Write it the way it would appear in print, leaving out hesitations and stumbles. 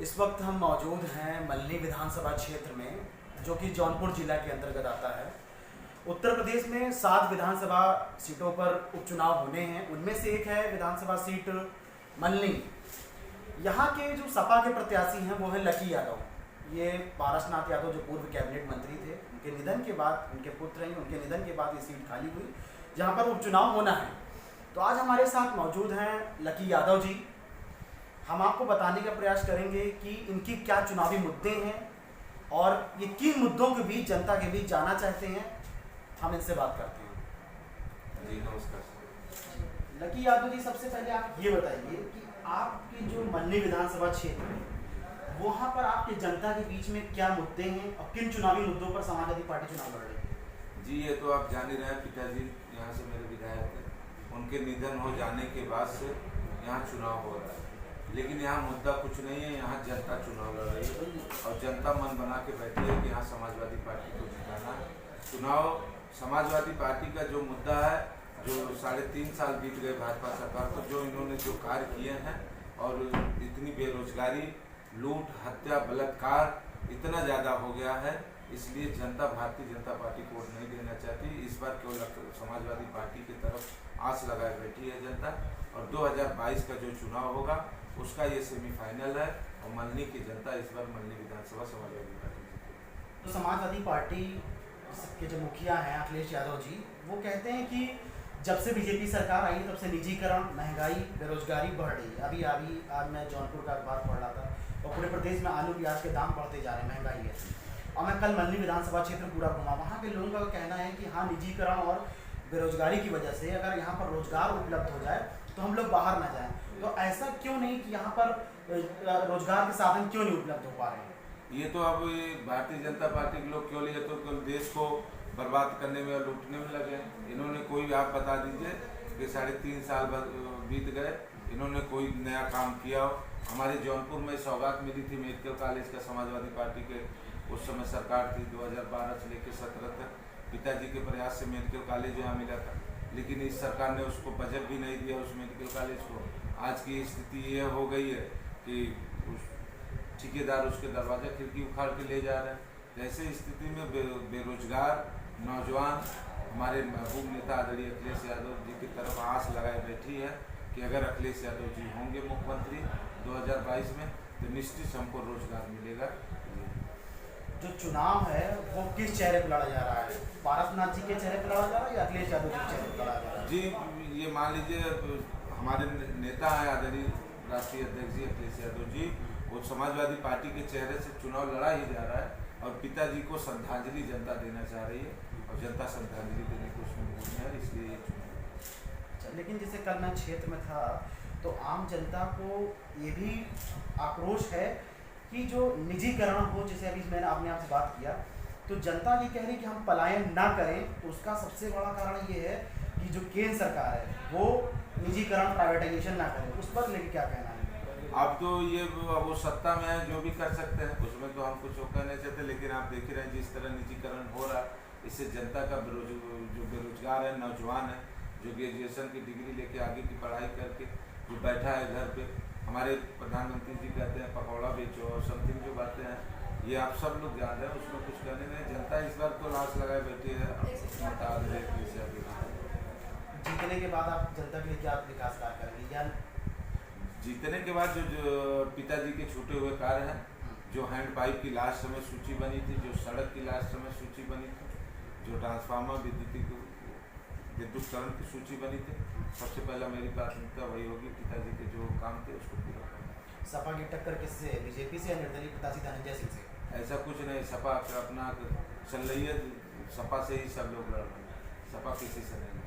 इस वक्त हम मौजूद हैं मल्हनी विधानसभा क्षेत्र में, जो कि जौनपुर जिला के अंतर्गत आता है। उत्तर प्रदेश में 7 विधानसभा सीटों पर उपचुनाव होने हैं। उनमें से एक है विधानसभा सीट मल्हनी। यहाँ के जो सपा के प्रत्याशी हैं वो है लकी यादव। ये पारसनाथ यादव जो पूर्व कैबिनेट मंत्री थे, उनके निधन के बाद, उनके पुत्र हैं, उनके निधन के बाद ये सीट खाली हुई जहाँ पर उपचुनाव होना है। तो आज हमारे साथ मौजूद हैं लकी यादव जी। हम आपको बताने का प्रयास करेंगे कि इनकी क्या चुनावी मुद्दे हैं और ये किन मुद्दों के बीच, जनता के बीच जाना चाहते हैं। हम इनसे बात करते हैं। जी नमस्कार। लकी यादव जी, सबसे पहले आप ये बताइए कि आपकी जो मल्हनी विधानसभा क्षेत्र है वहाँ पर आपकी जनता के बीच में क्या मुद्दे हैं और किन चुनावी मुद्दों पर समाजवादी पार्टी चुनाव लड़ रही है। जी ये तो आप जान ही रहे हैं, पिताजी यहाँ से मेरे विधायक थे, उनके निधन हो जाने के बाद से यहाँ चुनाव हो रहा है। लेकिन यहाँ मुद्दा कुछ नहीं है, यहाँ जनता चुनाव लड़ रही है और जनता मन बना के बैठी है कि यहाँ समाजवादी पार्टी को जिताना है। चुनाव समाजवादी पार्टी का जो मुद्दा है, जो 3.5 साल बीत गए भाजपा सरकार को, जो इन्होंने जो कार्य किए हैं और इतनी बेरोजगारी, लूट, हत्या, बलात्कार इतना ज़्यादा हो गया है, इसलिए जनता भारतीय जनता पार्टी को वोट नहीं देना चाहती। इस बार केवल समाजवादी पार्टी की तरफ आस लगाए बैठी है जनता। और 2022 का जो चुनाव होगा उसका ये सेमीफाइनल है और मल्हनी की जनता इस बार मल्हनी विधानसभा समाजवादी पार्टी जीतेगी। तो समाजवादी पार्टी के जो मुखिया हैं अखिलेश यादव जी, वो कहते हैं कि जब से बीजेपी सरकार आई तब से निजीकरण, महंगाई, बेरोजगारी बढ़ रही है। अभी आज मैं जौनपुर का अखबार पढ़ रहा था और पूरे प्रदेश में आलू प्याज के दाम बढ़ते जा रहे हैं, महंगाई है। और मैं कल मल्हनी विधानसभा क्षेत्र पूरा घूमा, वहाँ के लोगों का कहना है कि हाँ, निजीकरण और बेरोजगारी की वजह से अगर यहाँ पर रोजगार उपलब्ध हो जाए तो हम लोग बाहर ना जाएं। तो ऐसा क्यों नहीं कि यहाँ पर रोजगार के साधन क्यों नहीं उपलब्ध हो पा रहे हैं? ये तो अब भारतीय जनता पार्टी के लोग क्यों लिए तो केवल देश को बर्बाद करने में और लूटने में लगे हैं। इन्होंने कोई, आप बता दीजिए कि 3.5 साल बीत गए, इन्होंने कोई नया काम किया हो। हमारे जौनपुर में सौगात मिली थी मेडिकल कॉलेज का, समाजवादी पार्टी के उस समय सरकार थी 2012 से लेकर 17 तक। पिताजी के प्रयास से मेडिकल कॉलेज यहाँ मिला था, लेकिन इस सरकार ने उसको बजट भी नहीं दिया उस मेडिकल कॉलेज को। आज की स्थिति ये हो गई है कि उस ठेकेदार उसके दरवाजा खिड़की उखाड़ के ले जा रहे हैं। ऐसे स्थिति में बेरोजगार नौजवान हमारे महबूब नेता आदरणीय अखिलेश यादव जी की तरफ आस लगाए बैठी है कि अगर अखिलेश यादव जी होंगे मुख्यमंत्री 2022 में तो निश्चित हमको रोजगार मिलेगा। जो चुनाव है वो किस चेहरे पर लड़ा जा रहा है? पारसनाथ जी के चेहरे पर लड़ा जा रहा है या अखिलेश यादव जी के चेहरे पर लड़ा जा रहा है? जी ये मान लीजिए हमारे नेता हैं आदरणीय राष्ट्रीय अध्यक्ष जी अखिलेश यादव जी, वो समाजवादी पार्टी के चेहरे से चुनाव लड़ा ही जा रहा है और पिताजी को श्रद्धांजलि जनता देना चाह रही है और जनता श्रद्धांजलि देने को उसमें मूड में है, इसलिए ये चुनाव। लेकिन जैसे कल मैं क्षेत्र में था तो आम जनता को ये भी आक्रोश है कि जो निजीकरण हो, जैसे अभी मैंने आपसे बात किया, तो जनता ये कह रही कि हम पलायन ना करें। तो उसका सबसे बड़ा कारण ये है कि जो केंद्र सरकार है वो निजीकरण, प्राइवेटाइजेशन ना करे। उस पर लेके क्या कहना है? अब तो ये वो सत्ता में है, जो भी कर सकते हैं, उसमें तो हम कुछ कहना चाहते, लेकिन आप देख रहे हैं जिस तरह निजीकरण हो रहा है, इससे जनता का जो बेरोजगार है, नौजवान है, जो ग्रेजुएशन की डिग्री लेके आगे की पढ़ाई करके जो बैठा है घर पे, हमारे प्रधानमंत्री जी कहते हैं पकौड़ा बेचो और समथिंग जो बातें हैं, ये आप सब लोग जान रहे हैं, उसमें कुछ कहने नहीं। जनता इस बार तो लाश लगाए बैठी है। जीतने के बाद आप जनता के लिए क्या विकास कार्य करेंगे? या जीतने के बाद जो पिताजी के छूटे हुए कार्य हैं, जो हैंड पाइप की लास्ट समय सूची बनी थी, जो सड़क की लास्ट समय सूची बनी थी, जो ट्रांसफार्मर विद्युतीकरण की सूची बनी थी, सबसे पहला मेरी प्राथमिकता वही होगी। पिताजी के जो काम थे उसको पूरा करना। सपा की टक्कर किससे? बीजेपी से या निर्दलीय प्रत्याशी धनंजय सिंह से? ऐसा कुछ नहीं, सपा अपना चल रही है, सपा से ही सब लोग लड़ रहे हैं, सपा किसी से नहीं।